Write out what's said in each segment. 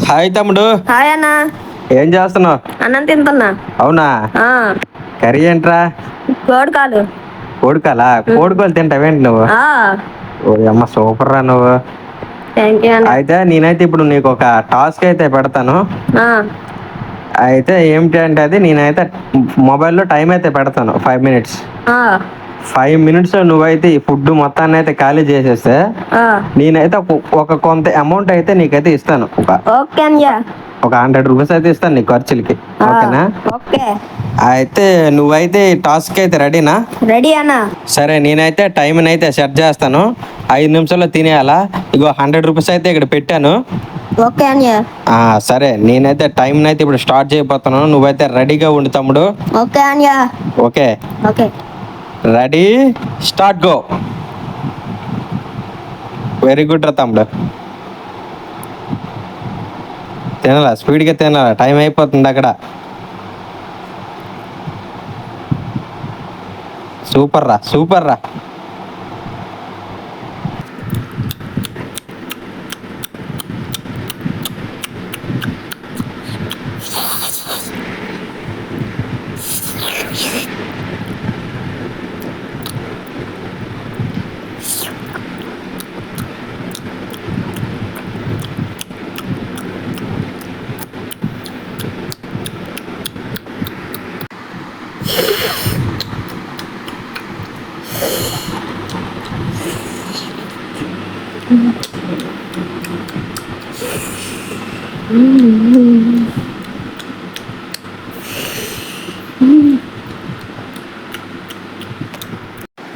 Hi తమ్ముడు. Hi అన్న. ఏం చేస్తున్నావు? అన్నం తింటున్నా. అవునా? ఆ, కర్రీ ఏంట్రా? కోడికాలు. కోడికాలా? కోడికాలు తింటావేంటి నువ్వు? ఆ, ఓ అమ్మ సూపర్ రా నువ్వు. థ్యాంక్ యూ అన్న. అయితే నేనైతే ఇప్పుడు నీకు ఒక టాస్క్ అయితే పెడతాను. ఆ, అయితే ఏమిటి అంటే అది నేనైతే మొబైల్లో టైం అయితే పెడతాను 5 minutes. ఆ, 5 minutes నువ్వైతే ఈ ఫుడ్ మొత్తాన్ని అయితే ఖాళీ చేసేస్తే ఆ, నేనైతే ఒక కొంత అమౌంట్ అయితే నీకైతే ఇస్తాను. ఓకే అన్నయ్య. ఒక 100 రూపీస్ అయితే ఇస్తాను నీ ఖర్చులకి. ఆ, ఓకేనా? ఓకే. అయితే నువ్వైతే ఈ టాస్క్ అయితే రెడీనా? రెడీ అన్న. సరే నేనైతే టైం అయితే సెట్ చేస్తాను. 5 నిమిషాల్లో తినేయాలా. ఇగో 100 రూపీస్ అయితే ఇక్కడ పెట్టాను. ఓకే అన్నయ్య. సరే నేనైతే టైం అయితే ఇప్పుడు స్టార్ట్ చేయబోతున్నాను. నువ్వైతే రెడీగా ఉండు తమ్ముడు. ఓకే అన్నయ్య. Okay, okay. Ready, start, go. Very good రా తమ్ముడు. తినాలా, స్పీడ్గా తినాలా, టైం అయిపోతుంది అక్కడ. సూపర్ రా, సూపర్ రా.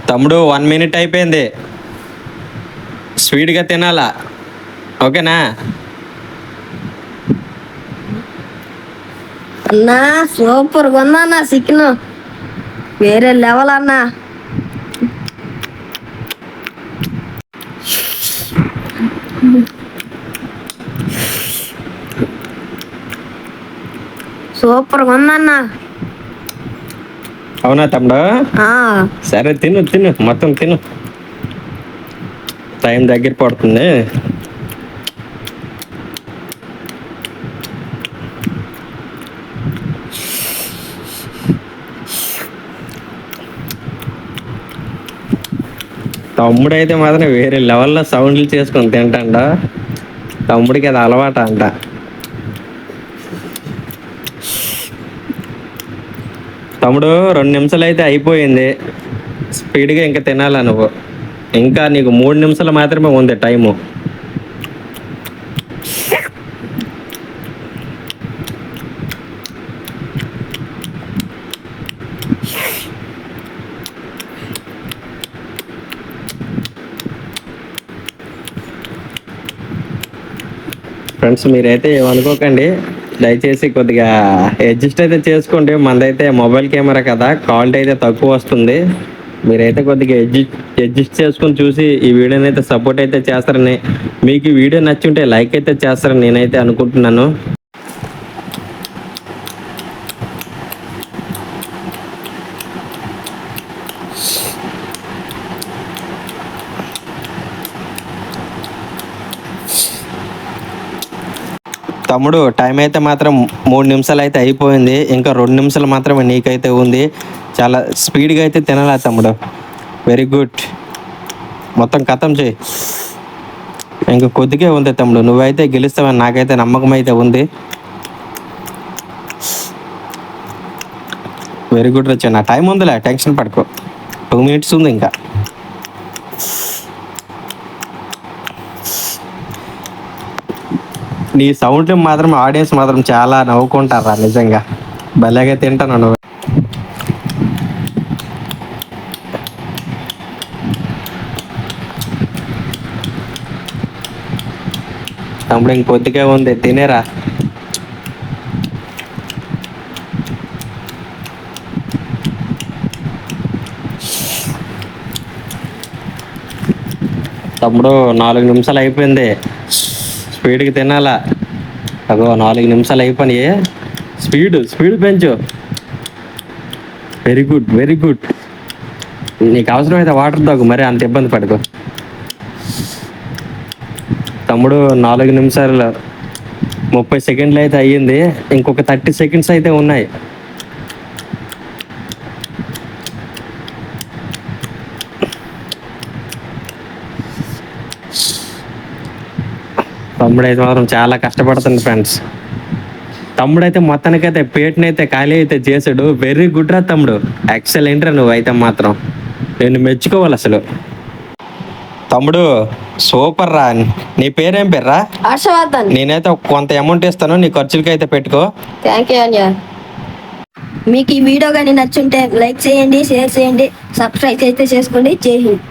తమ్ముడు 1 minute అయిపోయింది. స్పీడ్గా తినాలా, ఓకేనా? అన్నా సూపర్గా ఉందా అన్న చికెన్, వేరే లెవెల్ అన్నా. సూపర్గా ఉందన్న. అవునా తమ్ముడు? ఆ, సరే తిను తిను, మొత్తం తిను. టైం దగ్గర పడుతుంది. తమ్ముడైతే మాత్రం వేరే లెవెల్లో సౌండ్లు చేసుకొని తింటాండ. తమ్ముడికి అది అలవాటు అంట. తమ్ముడు 2 నిమిషాలు అయితే అయిపోయింది. స్పీడ్గా ఇంకా తినాలా నువ్వు. ఇంకా నీకు 3 నిమిషాలు మాత్రమే ఉంది టైము. ఫ్రెండ్స్ మీరైతే ఏమనుకోకండి, దయచేసి కొద్దిగా అడ్జస్ట్ అయితే చేసుకోండి. మనదైతే మొబైల్ కెమెరా కదా, క్వాలిటీ అయితే తక్కువ వస్తుంది. మీరైతే కొద్దిగా అడ్జస్ట్ చేసుకొని చూసి ఈ వీడియోని అయితే సపోర్ట్ అయితే చేస్తారని, మీకు ఈ వీడియో నచ్చుంటే లైక్ అయితే చేస్తారని నేనైతే అనుకుంటున్నాను. తమ్ముడు టైం అయితే మాత్రం 3 నిమిషాలు అయితే అయిపోయింది. ఇంకా 2 నిమిషాలు మాత్రమే నీకైతే ఉంది. చాలా స్పీడ్గా అయితే తినాలా తమ్ముడు. వెరీ గుడ్, మొత్తం ఖతం చేయి. ఇంకా కొద్దిగా ఉంది తమ్ముడు, నువ్వైతే గెలుస్తావని నాకైతే నమ్మకం అయితే ఉంది. వెరీ గుడ్ వచ్చా. నా టైం ఉందిలే, టెన్షన్ పడుకో. 2 minutes ఉంది ఇంకా. నీ సౌండ్ మాత్రం ఆడియన్స్ మాత్రం చాలా నవ్వుకుంటారా నిజంగా. భలేగా తింటాను నువ్వు. తమ్ముడు ఇంకొద్దిగా ఉంది, తినేరా. తమ్ముడు 4 నిమిషాలు అయిపోయింది. స్పీడ్కి తినాలా. అగో 4 నిమిషాలు అయిపోయినాయి. స్పీడ్ పెంచు. Very good, very good. నీకు అవసరమైతే వాటర్ తాగు, మరి అంత ఇబ్బంది పడుకో. తమ్ముడు 4 నిమిషాలు 30 సెకండ్లు అయితే అయ్యింది, ఇంకొక 30 సెకండ్స్ అయితే ఉన్నాయి. తమ్ముడైతే మాత్రం చాలా కష్టపడుతుంది ఫ్రెండ్స్. తమ్ముడైతే మొత్తానికైతే పేటనైతే ఖాళీ అయితే చేసాడు. వెరీ గుడ్ రా తమ్ముడు, ఎక్సలెంట్ రా నువ్వు అయితే మాత్రం. నేను మెచ్చుకోవాలి అసలు. తమ్ముడు సూపర్ రా. నీ పేరేం పేర్రా? హర్షవర్ధన్. నేనైతే కొంత అమౌంట్ ఇస్తాను, నీ ఖర్చులకి అయితే పెట్టుకో. థ్యాంక్ యూ అన్య. మీకు ఈ వీడియో కానీ నచ్చుంటే లైక్ చేయండి, షేర్ చేయండి, సబ్స్క్రైబ్ అయితే చేసుకోండి. జై హింద్.